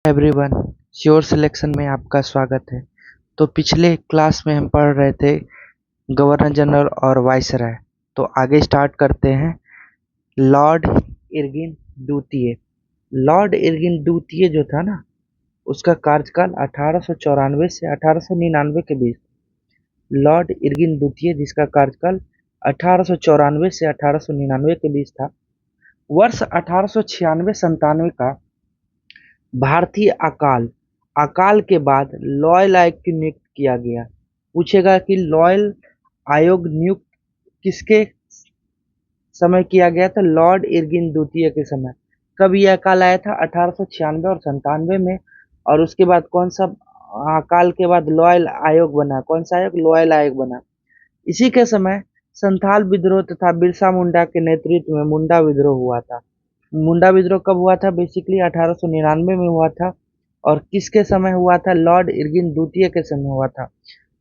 Everyone, sure selection में आपका स्वागत है। तो पिछले क्लास में हम पढ़ रहे थे गवर्नर जनरल और वाइसराय। तो आगे स्टार्ट करते हैं। लॉर्ड इरविन द्वितीय। लॉर्ड इरविन द्वितीय जो था ना, उसका कार्यकाल 1894 से 1899 के बीच। लॉर्ड इरविन द्वितीय जिसका कार्यकाल 1894 से 1899 के बीच था। वर्ष 1896-97 का भारतीय अकाल अकाल के बाद लॉयल आयोग की नियुक्त किया गया। पूछेगा कि लॉयल आयोग नियुक्त किसके समय किया गया था? लॉर्ड इरविन द्वितीय के समय। कब यह अकाल आया था? 1896 और 97 में। और उसके बाद कौन सा अकाल के बाद लॉयल आयोग बना? कौन सा आयोग? लॉयल आयोग बना। इसी के समय संथाल विद्रोह तथा बिरसा मुंडा के नेतृत्व में मुंडा विद्रोह हुआ था। मुंडा विद्रोह कब हुआ था? बेसिकली 1899 में हुआ था। और किसके समय हुआ था? लॉर्ड इरविन द्वितीय के समय हुआ था।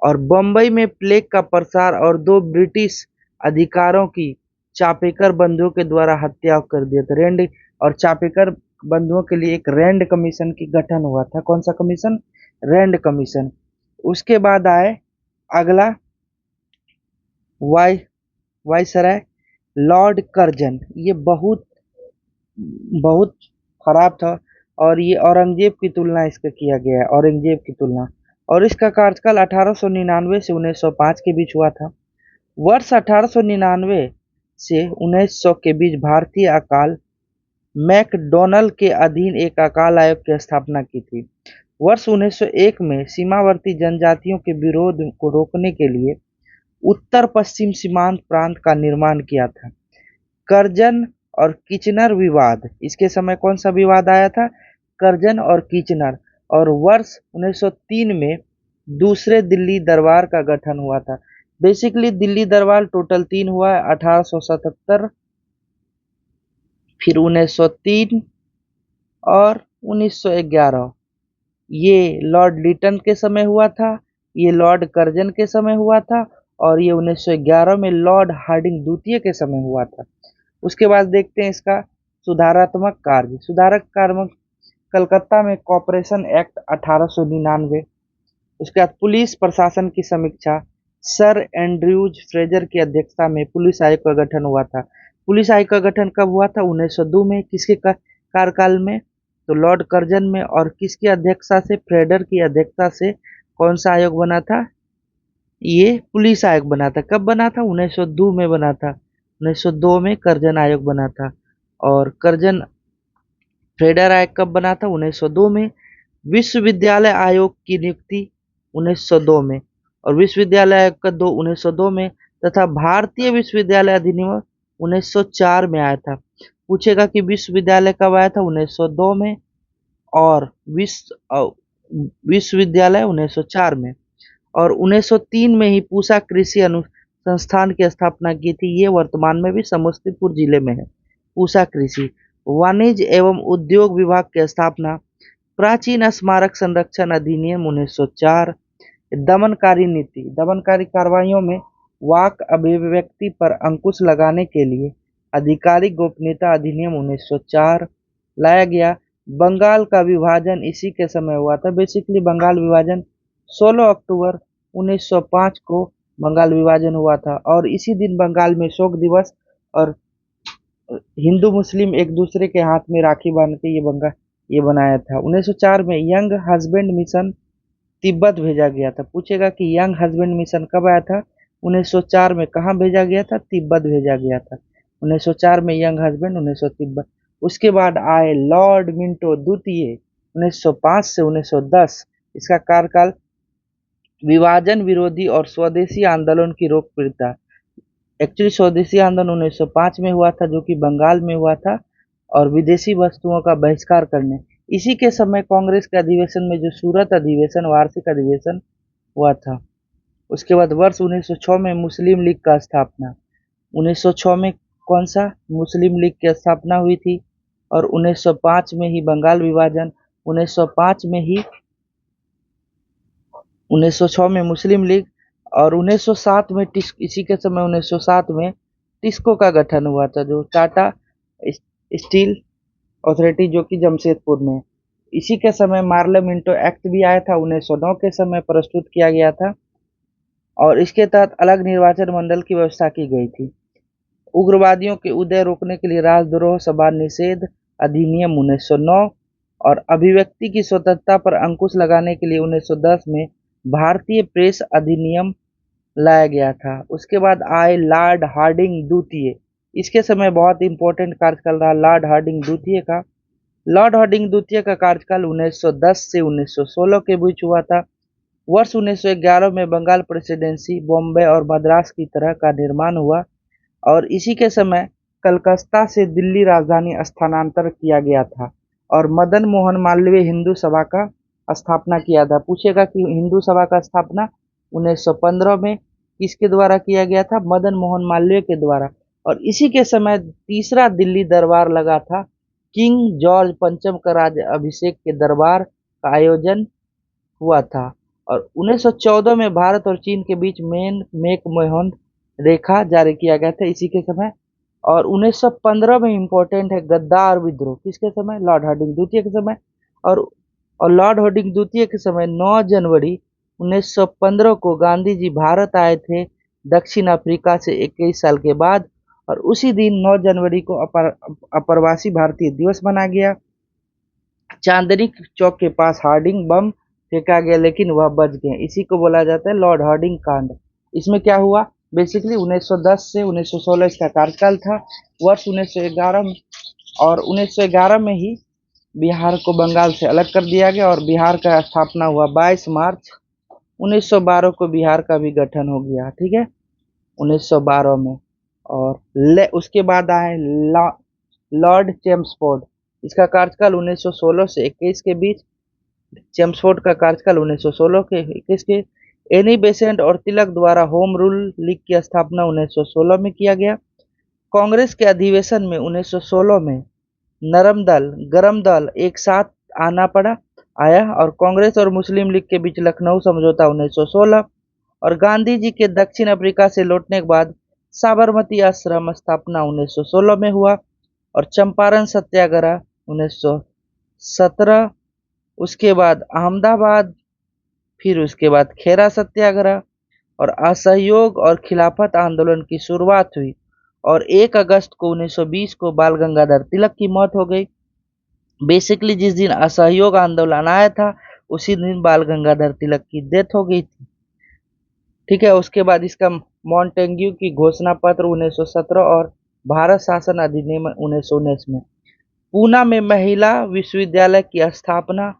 और बम्बई में प्लेग का प्रसार और 2 ब्रिटिश अधिकारों की चापेकर बंधुओं के द्वारा हत्या कर दिया था। रैंड और चापेकर बंधुओं के लिए एक रैंड कमीशन की गठन हुआ था। कौन सा कमीशन? Rand commission. उसके बाद आए अगला वायसराय लॉर्ड कर्जन। ये बहुत बहुत खराब था और ये औरंगजेब की तुलना इसका किया गया है, औरंगजेब की तुलना। और इसका कार्यकाल 1899 से 1905 के बीच हुआ था। वर्ष 1899 से 1900 के बीच भारतीय अकाल मैकडॉनल के अधीन एक अकाल आयोग की स्थापना की थी। वर्ष 1901 में सीमावर्ती जनजातियों के विरोध को रोकने के लिए उत्तर पश्चिम सीमांत प्रांत का निर्माण किया था। करजन और किचनर विवाद, इसके समय कौन सा विवाद आया था? करजन और किचनर। और वर्ष 1903 में दूसरे दिल्ली दरबार का गठन हुआ था। बेसिकली दिल्ली दरबार टोटल 3 हुआ है। 1877, फिर 1903 और 1911। ये लॉर्ड लिटन के समय हुआ था, ये लॉर्ड कर्जन के समय हुआ था, और ये 1911 में लॉर्ड हार्डिंग द्वितीय के समय हुआ था। उसके बाद देखते हैं इसका सुधारात्मक कार्य। सुधारक कार्य कलकत्ता में कॉर्पोरेशन एक्ट 1899। उसके बाद पुलिस प्रशासन की समीक्षा सर एंड्रयूज फ्रेजर की अध्यक्षता में पुलिस आयोग का गठन हुआ था। पुलिस आयोग का गठन कब हुआ था? 1902 में। किसके कार्यकाल में? तो लॉर्ड कर्जन में। और किसकी अध्यक्षता से? फ्रेडर की अध्यक्षता से कौन सा आयोग बना था? ये पुलिस आयोग बना था। कब बना था? 1902 में बना था। 1902 में कर्जन आयोग बना था। और कर्जन फ्रेडर आयोग कब बना था? 1902 में। विश्वविद्यालय आयोग की नियुक्ति 1902 में। और विश्वविद्यालय आयोग का 1902 में। तथा भारतीय विश्वविद्यालय अधिनियम 1904 में आया था। पूछेगा कि विश्वविद्यालय कब आया था? 1902 में। और विश्वविद्यालय 1904 में। और 1903 में ही पूसा कृषि अनुसंधान की स्थापना की थी। ये वर्तमान में भी समस्तीपुर जिले में है। पूसा कृषि वाणिज्य एवं उद्योग विभाग की स्थापना। प्राचीन स्मारक संरक्षण अधिनियम 1904। दमनकारी नीति, दमनकारी कार्रवाइयों में वाक अभिव्यक्ति पर अंकुश लगाने के लिए आधिकारिक गोपनीयता अधिनियम 1904 लाया गया। बंगाल का विभाजन इसी के समय हुआ था। बेसिकली बंगाल विभाजन 16 अक्टूबर 1905 को बंगाल विभाजन हुआ था। और इसी दिन बंगाल में शोक दिवस और हिंदू मुस्लिम एक दूसरे के हाथ में राखी बांध के ये बनाया था। 1904 में यंग हस्बैंड मिशन तिब्बत भेजा गया था। पूछेगा कि यंग हस्बैंड मिशन कब आया था? 1904 में। कहाँ भेजा गया था? तिब्बत भेजा गया था। 1904 में यंग हस्बैंड, 1900 तिब्बत। उसके बाद आए लॉर्ड मिंटो द्वितीय 1905 से 1910। इसका कार्यकाल विभाजन विरोधी और स्वदेशी आंदोलन की रोकप्रियता। एक्चुअली स्वदेशी आंदोलन 1905 में हुआ था, जो कि बंगाल में हुआ था, और विदेशी वस्तुओं का बहिष्कार करने। इसी के समय कांग्रेस के अधिवेशन में जो सूरत अधिवेशन, वार्षिक अधिवेशन हुआ था। उसके बाद वर्ष 1906 में मुस्लिम लीग का स्थापना। 1906 में कौन सा? मुस्लिम लीग की स्थापना हुई थी। और 1905 में ही बंगाल विभाजन, 1905 में ही 1906 में मुस्लिम लीग। और 1907 में इसी के समय 1907 में टिस्को का गठन हुआ था, जो टाटा स्टील अथॉरिटी, जो कि जमशेदपुर में। इसी के समय मार्ले मिंटो एक्ट भी आया था, 1909 के समय प्रस्तुत किया गया था, और इसके तहत अलग निर्वाचन मंडल की व्यवस्था की गई थी। उग्रवादियों के उदय रोकने के लिए राजद्रोह सभा निषेध अधिनियम 1909 और अभिव्यक्ति की स्वतंत्रता पर अंकुश लगाने के लिए 1910 में भारतीय प्रेस अधिनियम लाया गया था। उसके बाद आए लॉर्ड हार्डिंग द्वितीय। इसके समय बहुत इंपॉर्टेंट कार्यकाल रहा लॉर्ड हार्डिंग द्वितीय का। लॉर्ड हार्डिंग द्वितीय का कार्यकाल 1910 से 1916 के बीच हुआ था। वर्ष 1911 में बंगाल प्रेसिडेंसी बॉम्बे और मद्रास की तरह का निर्माण हुआ और इसी के समय कलकत्ता से दिल्ली राजधानी स्थानांतर किया गया था और मदन मोहन मालवीय हिंदू सभा का स्थापना किया था। पूछेगा कि हिंदू सभा का स्थापना 1915 में किसके द्वारा किया गया था? मदन मोहन मालवीय के द्वारा। और इसी के समय तीसरा दिल्ली दरबार लगा था। किंग जॉर्ज पंचम का राज्य अभिषेक के दरबार का आयोजन हुआ था और 1914 में भारत और चीन के बीच मैक-मोहन रेखा जारी किया गया था इसी के समय। और 1915 में इम्पोर्टेंट है गद्दार विद्रोह, किसके समय? लॉर्ड हार्डिंग द्वितीय के समय। और लॉर्ड हार्डिंग द्वितीय के समय 9 जनवरी 1915 को गांधी जी भारत आए थे दक्षिण अफ्रीका से 21 साल के बाद और उसी दिन 9 जनवरी को अप्रवासी भारतीय दिवस मनाया गया। चांदनी चौक के पास हार्डिंग बम फेंका गया लेकिन वह बच गए, इसी को बोला जाता है लॉर्ड हार्डिंग कांड। इसमें क्या हुआ? बेसिकली 1910 से 1916 इसका कार्यकाल था। वर्ष 1911 में और 1911 में ही बिहार को बंगाल से अलग कर दिया गया और बिहार का स्थापना हुआ 22 मार्च 1912 को बिहार का भी गठन हो गया। ठीक है, 1912 में। और उसके बाद आए लॉर्ड चेम्सफोर्ड। इसका कार्यकाल 1916 से 21 के बीच। चेम्सफोर्ड का कार्यकाल 1916 के 21 के। एनी बेसेंट और तिलक द्वारा होम रूल लीग की स्थापना 1916 में किया गया। कांग्रेस के अधिवेशन में 1916 में नरम दल गरम दल एक साथ आया और कांग्रेस और मुस्लिम लीग के बीच लखनऊ समझौता 1916 और गांधी जी के दक्षिण अफ्रीका से लौटने के बाद साबरमती आश्रम स्थापना 1916 में हुआ और चंपारण सत्याग्रह 1917। उसके बाद अहमदाबाद, फिर उसके बाद खेरा सत्याग्रह और असहयोग और खिलाफत आंदोलन की शुरुआत हुई और 1 अगस्त को 1920 को बाल गंगाधर तिलक की मौत हो गई। बेसिकली जिस दिन असहयोग आंदोलन आया था उसी दिन बाल गंगाधर तिलक की डेथ हो गई थी। ठीक है, उसके बाद इसका मॉन्टेग्यू की घोषणा पत्र 1917 और भारत शासन अधिनियम 1919 में। पूना में महिला विश्वविद्यालय की स्थापना।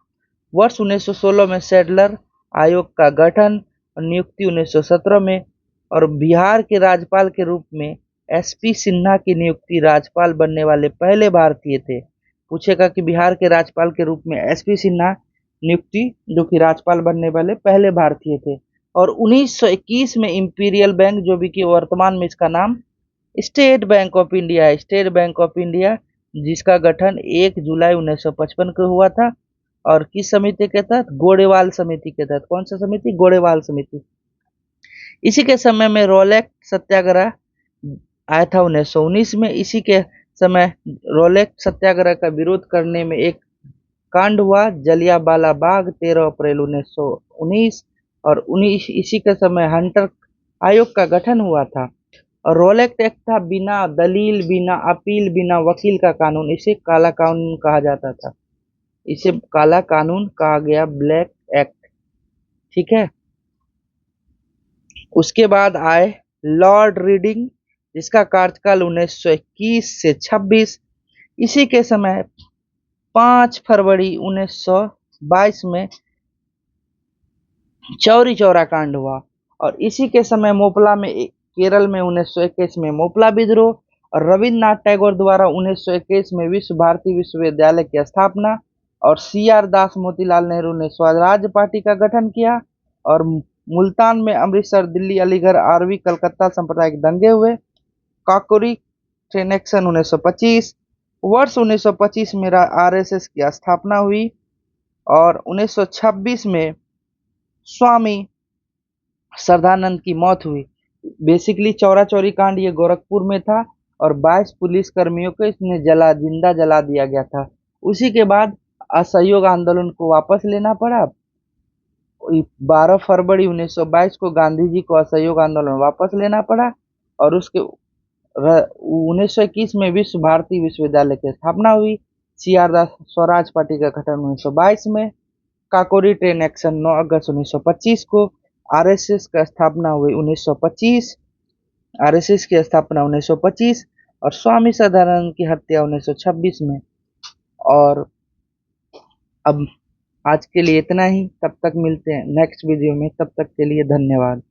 वर्ष 1916 में सैडलर आयोग का गठन और नियुक्ति 1917 में और बिहार के राज्यपाल के रूप में एसपी सिन्हा की नियुक्ति राज्यपाल बनने वाले पहले भारतीय थे। पूछेगा कि बिहार के राज्यपाल के रूप में एसपी सिन्हा नियुक्ति जो कि राज्यपाल बनने वाले पहले भारतीय थे। और 1921 में इंपीरियल बैंक, जो भी कि वर्तमान में इसका नाम स्टेट बैंक ऑफ इंडिया है, स्टेट बैंक ऑफ इंडिया, जिसका गठन 1 जुलाई 1955 को हुआ था और किस समिति के तहत? गोड़ेवाल समिति के तहत। कौन सा समिति? गोड़ेवाल समिति। इसी के समय में रोलेक्ट सत्याग्रह आया था 1919 में। इसी के समय रोलेक्ट सत्याग्रह का विरोध करने में एक कांड हुआ, जलियांवाला बाग, 13 अप्रैल 1919 और इसी के समय हंटर आयोग का गठन हुआ था। और रोलेक्ट एक्ट था बिना दलील, बिना अपील, बिना वकील का कानून। इसे काला कानून कहा जाता था, इसे काला कानून कहा गया, ब्लैक एक्ट। ठीक है, उसके बाद आए लॉर्ड रीडिंग, जिसका कार्यकाल 1921 से 26। इसी के समय 5 फरवरी 1922 में चौरी चौरा कांड हुआ और इसी के समय मोपला में केरल में 1921 में मोपला विद्रोह और रविन्द्रनाथ टैगोर द्वारा 1921 में विश्व भारती विश्वविद्यालय की स्थापना और CR दास मोतीलाल नेहरू ने स्वराज पार्टी का गठन किया और मुल्तान में अमृतसर, दिल्ली, अलीगढ़, आरवी, कलकत्ता सांप्रदायिक दंगे हुए। Kakori train action 1925। वर्ष 1925 में RSS की स्थापना हुई और 1926 में स्वामी श्रद्धानंद की मौत हुई। बेसिकली चौरा चौरी कांड ये गोरखपुर में था और 22 पुलिस कर्मियों को इसने जिंदा जला दिया गया था। उसी के बाद असहयोग आंदोलन को वापस लेना पड़ा। 12 फरवरी 1922 को गांधी जी को असहयोग आंदोलन वापस लेना पड़ा और उसके 1921 में विश्व भारती विश्वविद्यालय की स्थापना हुई। CR दास स्वराज पार्टी का गठन 1922 में। काकोरी ट्रेन एक्शन 9 अगस्त 1925 को। RSS का स्थापना हुई 1925। RSS की स्थापना 1925 और स्वामी सदानंद की हत्या 1926 में। और अब आज के लिए इतना ही। तब तक मिलते हैं नेक्स्ट वीडियो में। तब तक के लिए धन्यवाद।